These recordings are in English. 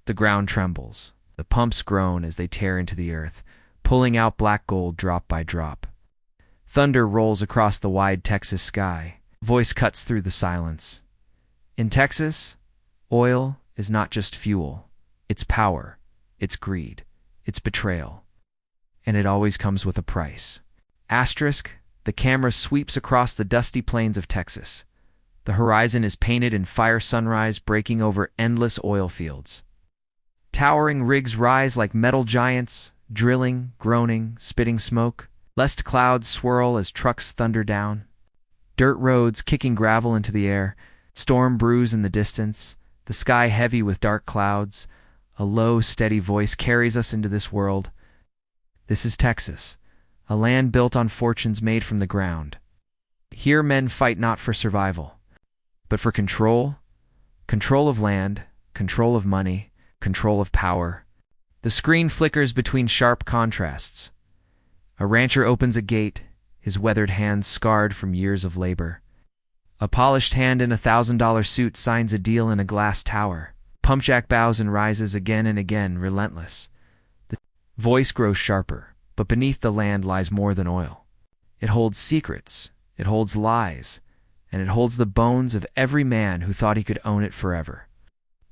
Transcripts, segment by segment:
The ground trembles. The pumps groan as they tear into the earth, pulling out black gold drop by drop. Thunder rolls across the wide Texas sky. Voice cuts through the silence. In Texas, oil is not just fuel. It's power. It's greed. It's betrayal. And it always comes with a price. Asterisk, the camera sweeps across the dusty plains of Texas. The horizon is painted in fire sunrise breaking over endless oil fields. Towering rigs rise like metal giants, drilling, groaning, spitting smoke, lest clouds swirl as trucks thunder down. Dirt roads kicking gravel into the air, storm brews in the distance, the sky heavy with dark clouds. A low, steady voice carries us into this world. This is Texas, a land built on fortunes made from the ground. Here men fight not for survival, but for control. Control of land, control of money, control of power. The screen flickers between sharp contrasts. A rancher opens a gate, his weathered hands scarred from years of labor. A polished hand in a $1,000 suit signs a deal in a glass tower. Pumpjack bows and rises again and again, relentless. The voice grows sharper, but beneath the land lies more than oil. It holds secrets, it holds lies, and it holds the bones of every man who thought he could own it forever.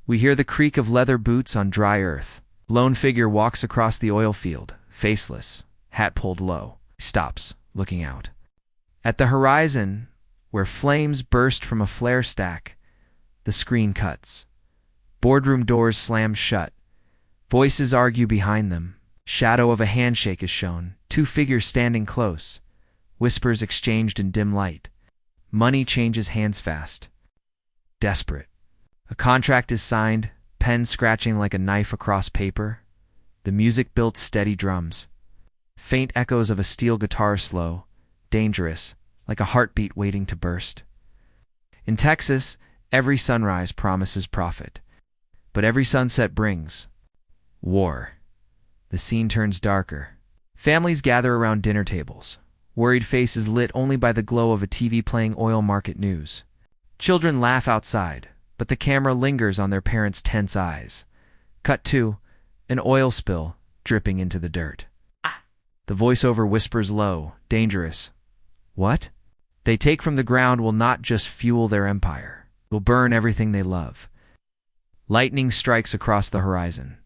We hear the creak of leather boots on dry earth. Lone figure walks across the oil field, faceless, hat pulled low. He stops, looking out. At the horizon, where flames burst from a flare stack, the screen cuts. Boardroom doors slam shut. Voices argue behind them. Shadow of a handshake is shown. Two figures standing close. Whispers exchanged in dim light. Money changes hands fast. Desperate. A contract is signed, pen scratching like a knife across paper. The music built steady drums. Faint echoes of a steel guitar slow, dangerous, like a heartbeat waiting to burst. In Texas, every sunrise promises profit. But every sunset brings war. The scene turns darker. Families gather around dinner tables, worried faces lit only by the glow of a TV playing oil market news. Children laugh outside, but the camera lingers on their parents' tense eyes. Cut to an oil spill dripping into the dirt. The voiceover whispers low, dangerous. What? They take from the ground will not just fuel their empire, will burn everything they love. Lightning strikes across the horizon.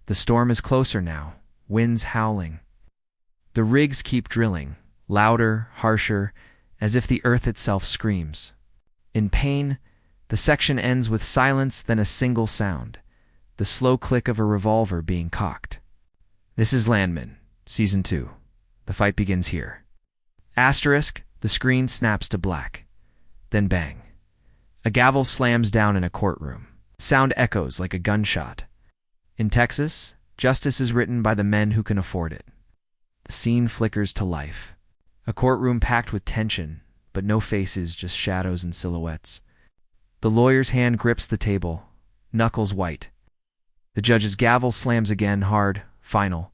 The storm is closer now, winds howling. The rigs keep drilling, louder, harsher, as if the earth itself screams. In pain, the section ends with silence, then a single sound, the slow click of a revolver being cocked. This is Landman, Season 2. The fight begins here. Asterisk, the screen snaps to black. Then bang. A gavel slams down in a courtroom. Sound echoes like a gunshot. In Texas, justice is written by the men who can afford it. The scene flickers to life. A courtroom packed with tension, but no faces, just shadows and silhouettes. The lawyer's hand grips the table, knuckles white. The judge's gavel slams again, hard, final.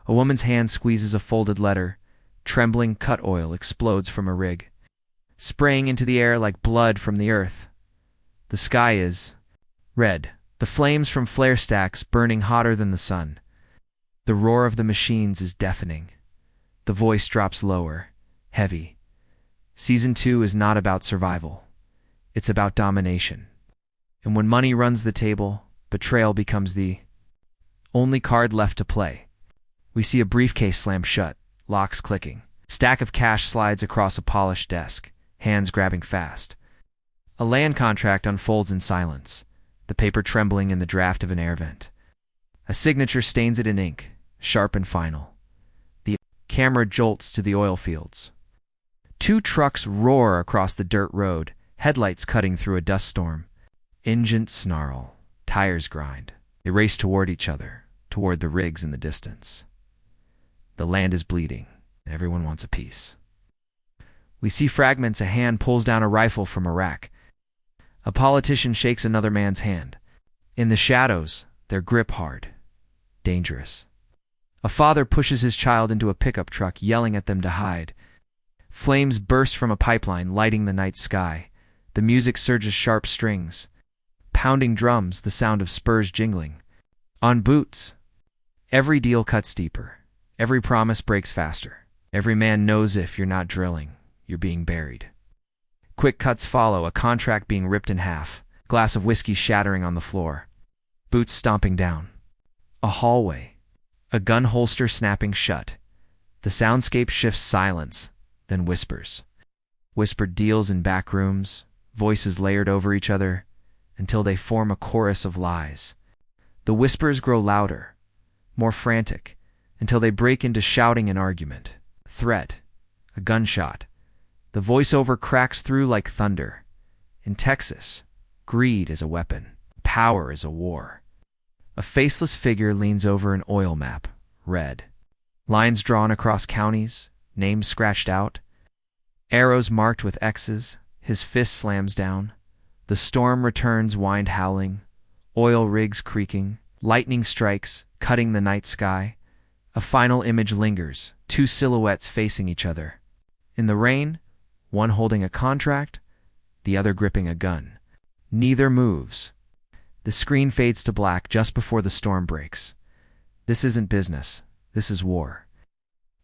A woman's hand squeezes a folded letter. Trembling cut oil explodes from a rig, spraying into the air like blood from the earth. The sky is red, the flames from flare stacks burning hotter than the sun. The roar of the machines is deafening. The voice drops lower, heavy. Season 2 is not about survival. It's about domination. And when money runs the table, betrayal becomes the only card left to play. We see a briefcase slam shut, locks clicking. Stack of cash slides across a polished desk, hands grabbing fast. A land contract unfolds in silence, the paper trembling in the draft of an air vent. A signature stains it in ink, sharp and final. The camera jolts to the oil fields. Two trucks roar across the dirt road, headlights cutting through a dust storm. Engines snarl, tires grind. They race toward each other, toward the rigs in the distance. The land is bleeding, and everyone wants a piece. We see fragments. A hand pulls down a rifle from a rack. A politician shakes another man's hand. In the shadows, their grip hard, dangerous. A father pushes his child into a pickup truck, yelling at them to hide. Flames burst from a pipeline, lighting the night sky. The music surges sharp strings. Pounding drums, the sound of spurs jingling. On Boots, every deal cuts deeper. Every promise breaks faster. Every man knows if you're not drilling, you're being buried. Quick cuts follow, a contract being ripped in half, glass of whiskey shattering on the floor. Boots stomping down. A hallway. A gun holster snapping shut. The soundscape shifts silence, then whispers. Whispered deals in back rooms, voices layered over each other, until they form a chorus of lies. The whispers grow louder, more frantic, until they break into shouting and argument. Threat. A gunshot. The voiceover cracks through like thunder. In Texas, greed is a weapon. Power is a war. A faceless figure leans over an oil map, red. Lines drawn across counties, names scratched out. Arrows marked with X's, his fist slams down. The storm returns, wind howling, oil rigs creaking, lightning strikes, cutting the night sky. A final image lingers, two silhouettes facing each other. In the rain, one holding a contract, the other gripping a gun. Neither moves. The screen fades to black just before the storm breaks. This isn't business. This is war.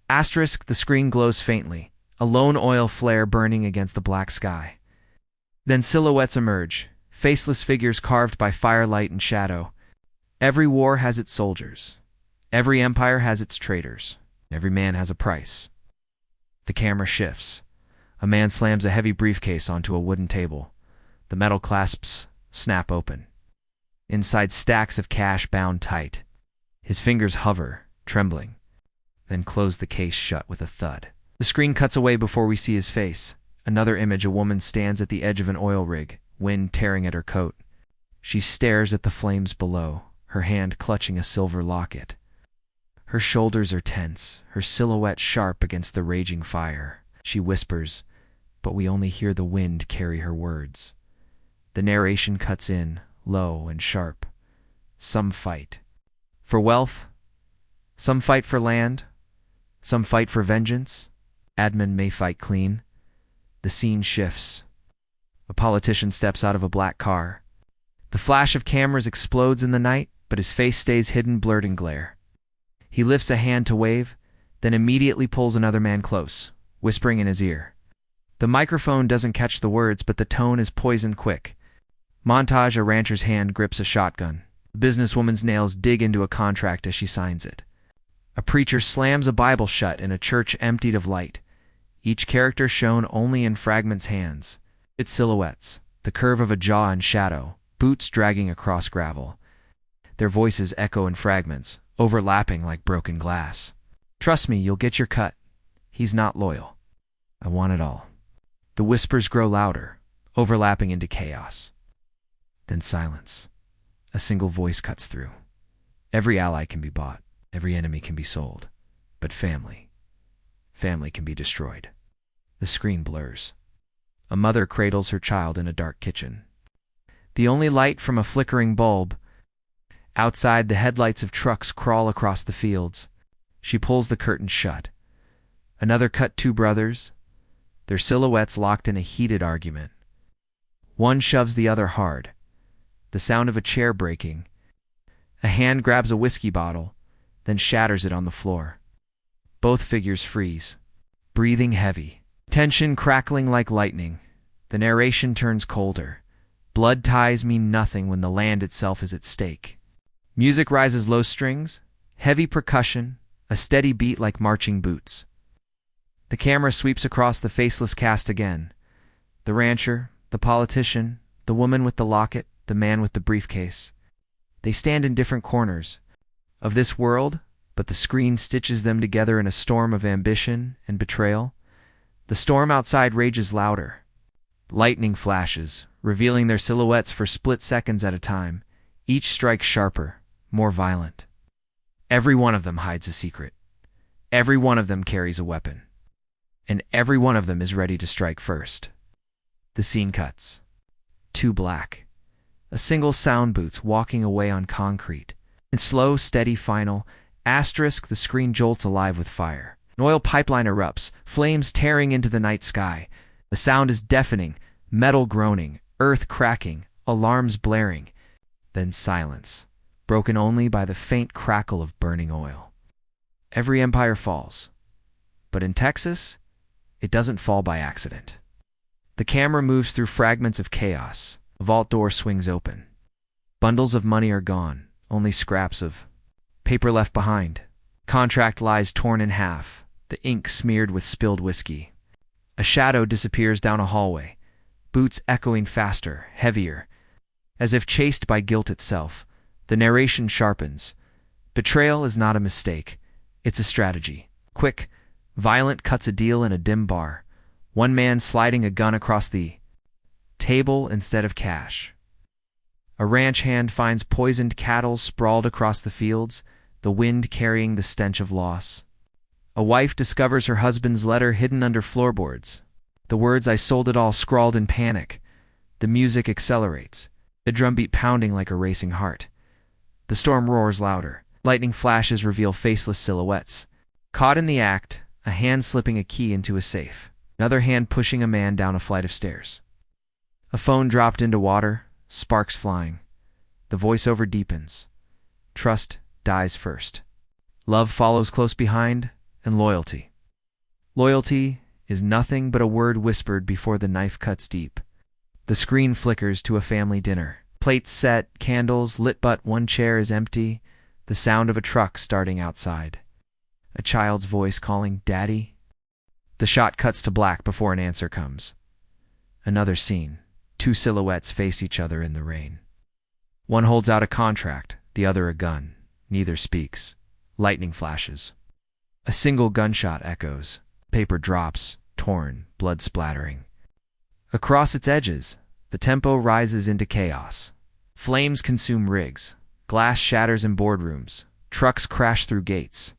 Asterisk, the screen glows faintly, a lone oil flare burning against the black sky. Then silhouettes emerge, faceless figures carved by firelight and shadow. Every war has its soldiers. Every empire has its traitors. Every man has a price. The camera shifts. A man slams a heavy briefcase onto a wooden table. The metal clasps snap open. Inside, stacks of cash bound tight. His fingers hover, trembling, then close the case shut with a thud. The screen cuts away before we see his face. Another image, a woman stands at the edge of an oil rig, wind tearing at her coat. She stares at the flames below, her hand clutching a silver locket. Her shoulders are tense, her silhouette sharp against the raging fire. She whispers, but we only hear the wind carry her words. The narration cuts in, low and sharp. Some fight for wealth, some fight for land, some fight for vengeance. Admin may fight clean. The scene shifts. A politician steps out of a black car. The flash of cameras explodes in the night, but his face stays hidden, blurred in glare. He lifts a hand to wave, then immediately pulls another man close, whispering in his ear. The microphone doesn't catch the words, but the tone is poisoned quick. Montage, a rancher's hand grips a shotgun. A businesswoman's nails dig into a contract as she signs it. A preacher slams a Bible shut in a church emptied of light. Each character shown only in fragments' hands. Its silhouettes, the curve of a jaw in shadow, boots dragging across gravel. Their voices echo in fragments, overlapping like broken glass. Trust me, you'll get your cut. He's not loyal. I want it all. The whispers grow louder, overlapping into chaos. Then silence. A single voice cuts through. Every ally can be bought. Every enemy can be sold. But family can be destroyed. The screen blurs. A mother cradles her child in a dark kitchen. The only light from a flickering bulb. Outside, the headlights of trucks crawl across the fields. She pulls the curtain shut. Another cut, two brothers, their silhouettes locked in a heated argument. One shoves the other hard. The sound of a chair breaking. A hand grabs a whiskey bottle, then shatters it on the floor. Both figures freeze, breathing heavy. Tension crackling like lightning. The narration turns colder. Blood ties mean nothing when the land itself is at stake. Music rises, low strings, heavy percussion, a steady beat like marching boots. The camera sweeps across the faceless cast again. The rancher, the politician, the woman with the locket, the man with the briefcase. They stand in different corners of this world, but the screen stitches them together in a storm of ambition and betrayal. The storm outside rages louder. Lightning flashes, revealing their silhouettes for split seconds at a time. Each strike sharper, more violent. Every one of them hides a secret. Every one of them carries a weapon. And every one of them is ready to strike first. The scene cuts. Two black. A single sound boots walking away on concrete. In slow, steady final, asterisk, the screen jolts alive with fire. An oil pipeline erupts, flames tearing into the night sky. The sound is deafening, metal groaning, earth cracking, alarms blaring. Then silence. broken only by the faint crackle of burning oil. Every empire falls, but in Texas, it doesn't fall by accident. The camera moves through fragments of chaos. A vault door swings open. Bundles of money are gone, only scraps of paper left behind. Contract lies torn in half, the ink smeared with spilled whiskey. A shadow disappears down a hallway, boots echoing faster, heavier, as if chased by guilt itself. The narration sharpens. Betrayal is not a mistake, it's a strategy. Quick, violent cuts a deal in a dim bar. One man sliding a gun across the table instead of cash. A ranch hand finds poisoned cattle sprawled across the fields, the wind carrying the stench of loss. A wife discovers her husband's letter hidden under floorboards. The words "I sold it all" scrawled in panic. The music accelerates, the drumbeat pounding like a racing heart. The storm roars louder. Lightning flashes reveal faceless silhouettes. Caught in the act, a hand slipping a key into a safe. Another hand pushing a man down a flight of stairs. A phone dropped into water, sparks flying. The voiceover deepens. Trust dies first. Love follows close behind, and loyalty. Loyalty is nothing but a word whispered before the knife cuts deep. The screen flickers to a family dinner. Plates set, candles lit, but one chair is empty. The sound of a truck starting outside. A child's voice calling, "Daddy?" The shot cuts to black before an answer comes. Another scene. Two silhouettes face each other in the rain. One holds out a contract, the other a gun. Neither speaks. Lightning flashes. A single gunshot echoes. Paper drops, torn, blood splattering. Across its edges, the tempo rises into chaos. Flames consume rigs. Glass shatters in boardrooms. Trucks crash through gates.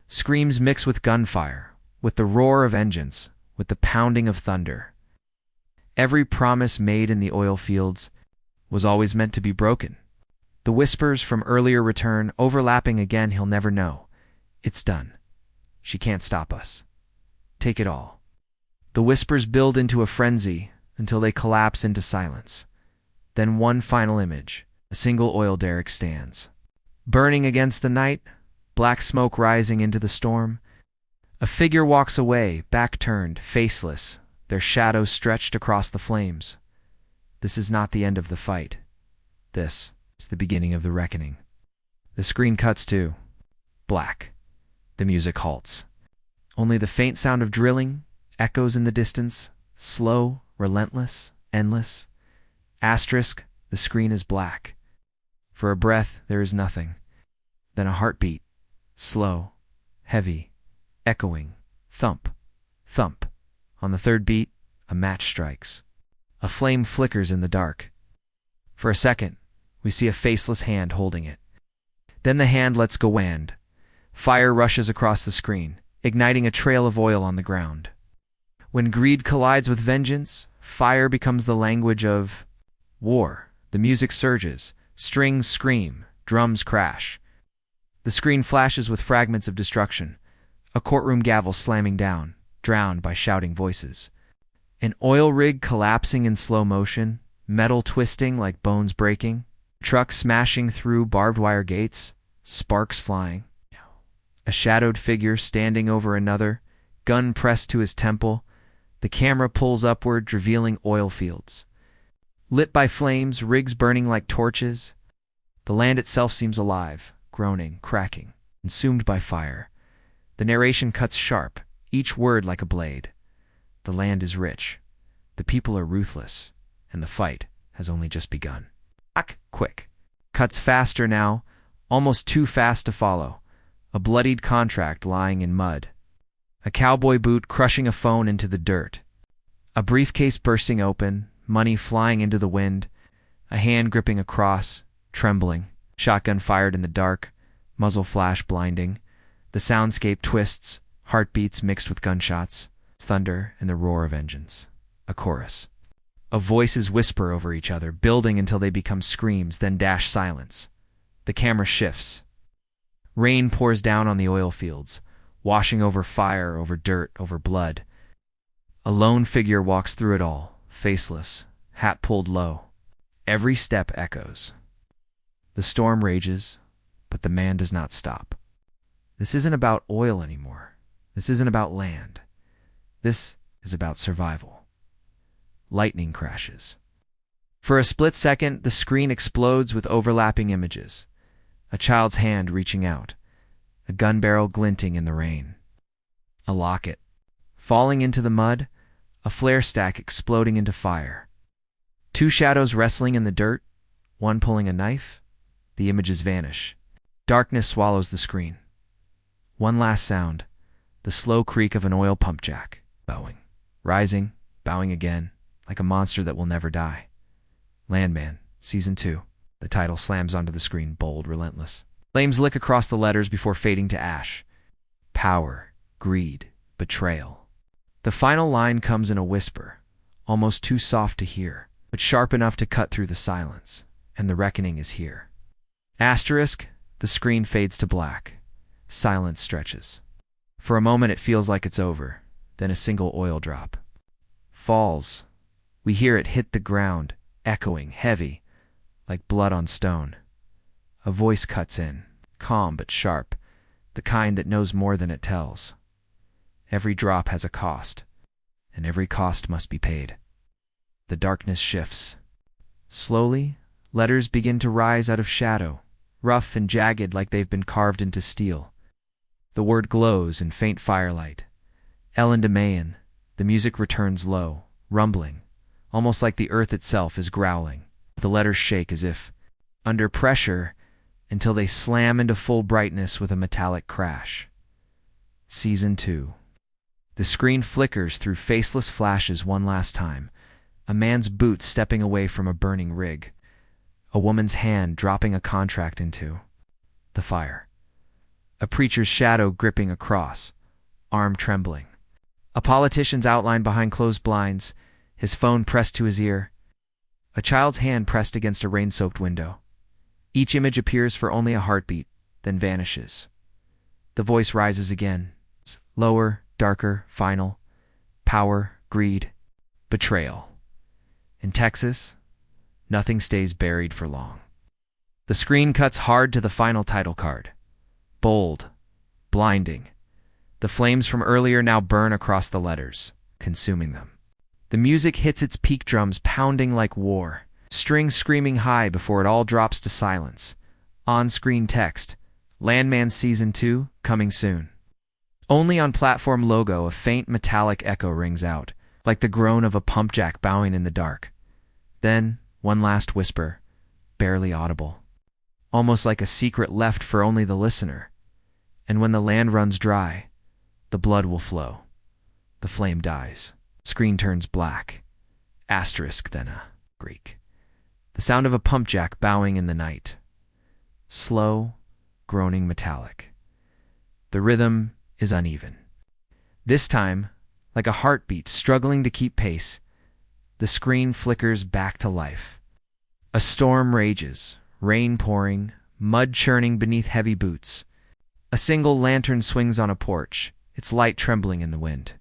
Screams mix with gunfire, with the roar of engines, with the pounding of thunder. Every promise made in the oil fields was always meant to be broken. The whispers from earlier return, overlapping again. He'll never know. It's done. She can't stop us. Take it all. The whispers build into a frenzy until they collapse into silence. Then one final image. A single oil derrick stands. Burning against the night, black smoke rising into the storm. A figure walks away, back turned, faceless, their shadows stretched across the flames. This is not the end of the fight. This is the beginning of the reckoning. The screen cuts to black. The music halts. Only the faint sound of drilling echoes in the distance, slow, relentless, endless. Asterisk, the screen is black. For a breath, there is nothing. Then a heartbeat, slow, heavy, echoing, thump, thump. On the third beat, a match strikes. A flame flickers in the dark. For a second, we see a faceless hand holding it. Then the hand lets go and fire rushes across the screen, igniting a trail of oil on the ground. When greed collides with vengeance, fire becomes the language of war. The music surges, strings scream, drums crash. The screen flashes with fragments of destruction, a courtroom gavel slamming down, drowned by shouting voices. An oil rig collapsing in slow motion, metal twisting like bones breaking, trucks smashing through barbed wire gates, sparks flying. A shadowed figure standing over another, gun pressed to his temple. The camera pulls upward, revealing oil fields. Lit by flames, rigs burning like torches. The land itself seems alive, groaning, cracking, consumed by fire. The narration cuts sharp, each word like a blade. The land is rich. The people are ruthless. And the fight has only just begun. Quick. Cuts faster now, almost too fast to follow. A bloodied contract lying in mud. A cowboy boot crushing a phone into the dirt. A briefcase bursting open, money flying into the wind. A hand gripping a cross, trembling. Shotgun fired in the dark, muzzle flash blinding. The soundscape twists, heartbeats mixed with gunshots. Thunder and the roar of engines. A chorus. Of voices whisper over each other, building until they become screams, then dash silence. The camera shifts. Rain pours down on the oil fields, washing over fire, over dirt, over blood. A lone figure walks through it all, faceless, hat pulled low. Every step echoes. The storm rages, but the man does not stop. This isn't about oil anymore. This isn't about land. This is about survival. Lightning crashes. For a split second, the screen explodes with overlapping images. A child's hand reaching out, a gun barrel glinting in the rain. A locket falling into the mud, a flare stack exploding into fire. Two shadows wrestling in the dirt, one pulling a knife. The images vanish. Darkness swallows the screen. One last sound, the slow creak of an oil pump jack, bowing, rising, bowing again, like a monster that will never die. Landman, Season 2. The title slams onto the screen, bold, relentless. Flames lick across the letters before fading to ash. Power, greed, betrayal. The final line comes in a whisper, almost too soft to hear, but sharp enough to cut through the silence, and the reckoning is here. Asterisk, the screen fades to black. Silence stretches. For a moment it feels like it's over, then a single oil drop falls. We hear it hit the ground, echoing, heavy, like blood on stone. A voice cuts in, calm but sharp, the kind that knows more than it tells. Every drop has a cost, and every cost must be paid. The darkness shifts. Slowly, letters begin to rise out of shadow, rough and jagged like they've been carved into steel. The word glows in faint firelight. Ellen DeMayan. The music returns low, rumbling, almost like the earth itself is growling. The letters shake as if under pressure until they slam into full brightness with a metallic crash. Season 2. The screen flickers through faceless flashes one last time. A man's boots stepping away from a burning rig. A woman's hand dropping a contract into the fire. A preacher's shadow gripping a cross, arm trembling. A politician's outline behind closed blinds, his phone pressed to his ear. A child's hand pressed against a rain-soaked window. Each image appears for only a heartbeat, then vanishes. The voice rises again, lower, darker, final. Power, greed, betrayal. In Texas, nothing stays buried for long. The screen cuts hard to the final title card. Bold, blinding. The flames from earlier now burn across the letters, consuming them. The music hits its peak drums pounding like war, strings screaming high before it all drops to silence. On-screen text, Landman Season 2, coming soon. Only on platform logo a faint metallic echo rings out, like the groan of a pump jack bowing in the dark. Then, one last whisper, barely audible. Almost like a secret left for only the listener. And when the land runs dry, the blood will flow. The flame dies. Screen turns black. Asterisk, then a Greek. The sound of a pump jack bowing in the night. Slow, groaning metallic. The rhythm is uneven. This time, like a heartbeat struggling to keep pace, the screen flickers back to life. A storm rages, rain pouring, mud churning beneath heavy boots. A single lantern swings on a porch, its light trembling in the wind.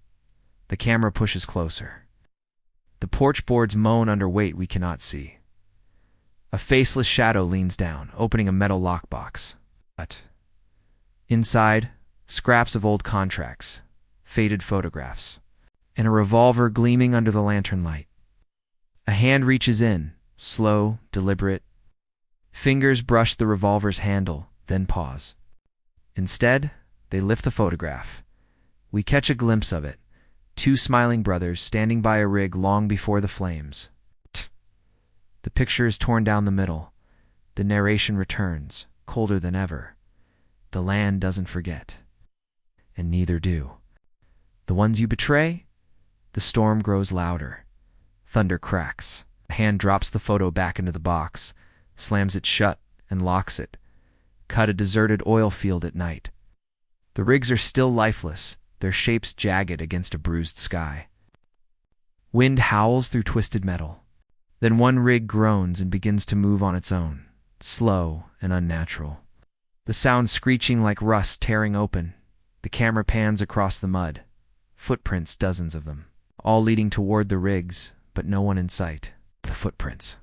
The camera pushes closer. The porch boards moan under weight we cannot see. A faceless shadow leans down, opening a metal lockbox. But inside, scraps of old contracts, faded photographs, and a revolver gleaming under the lantern light. A hand reaches in, slow, deliberate. Fingers brush the revolver's handle, then pause. Instead, they lift the photograph. We catch a glimpse of it. Two smiling brothers standing by a rig long before the flames. The picture is torn down the middle. The narration returns, colder than ever. The land doesn't forget. And neither do. The ones you betray? The storm grows louder. Thunder cracks. A hand drops the photo back into the box, slams it shut, and locks it. Cut a deserted oil field at night. The rigs are still lifeless, their shapes jagged against a bruised sky. Wind howls through twisted metal. Then one rig groans and begins to move on its own, slow and unnatural. The sound screeching like rust tearing open. The camera pans across the mud. Footprints, dozens of them, all leading toward the rigs, but no one in sight. The footprints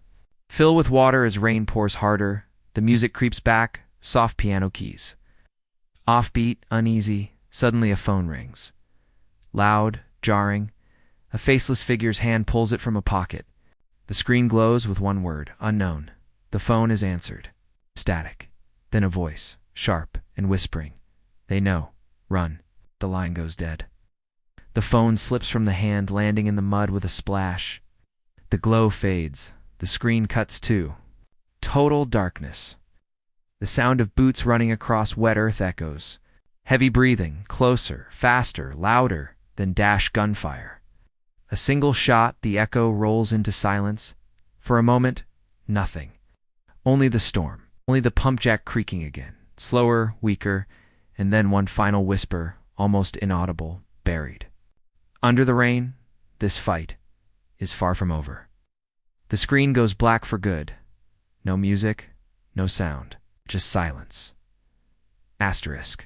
fill with water as rain pours harder. The music creeps back, soft piano keys. Offbeat, uneasy, suddenly a phone rings. Loud, jarring, a faceless figure's hand pulls it from a pocket. The screen glows with one word, unknown. The phone is answered. Static. Then a voice, sharp and whispering. They know. Run. The line goes dead. The phone slips from the hand, landing in the mud with a splash. The glow fades. The screen cuts too. Total darkness. The sound of boots running across wet earth echoes. Heavy breathing, closer, faster, louder than dash gunfire. A single shot, the echo rolls into silence. For a moment, nothing. Only the storm. Only the pump jack creaking again. Slower, weaker, and then one final whisper, almost inaudible, buried. Under the rain, this fight is far from over. The screen goes black for good. No music, no sound, just silence. Asterisk.